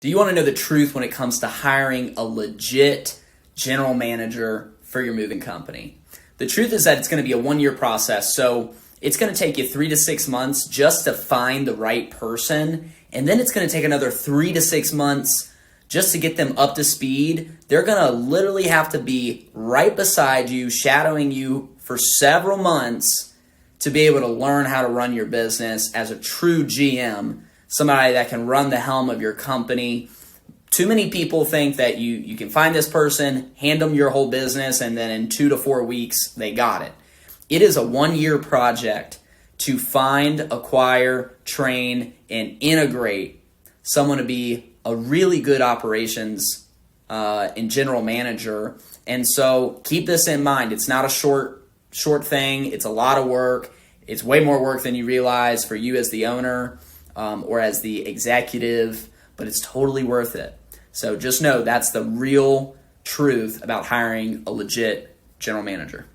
Do you want to know the truth when it comes to hiring a legit general manager for your moving company? The truth is that it's going to be a 1-year process. So it's going to take you 3 to 6 months just to find the right person. And then it's going to take another 3 to 6 months just to get them up to speed. They're going to literally have to be right beside you, shadowing you for several months to be able to learn how to run your business as a true GM, somebody that can run the helm of your company. Too many people think that you can find this person, hand them your whole business, and then in 2 to 4 weeks, they got it. It is a 1-year project to find, acquire, train, and integrate someone to be a really good operations and general manager. And so keep this in mind. It's not a short thing. It's a lot of work. It's way more work than you realize for you as the owner or as the executive, but it's totally worth it. So just know that's the real truth about hiring a legit general manager.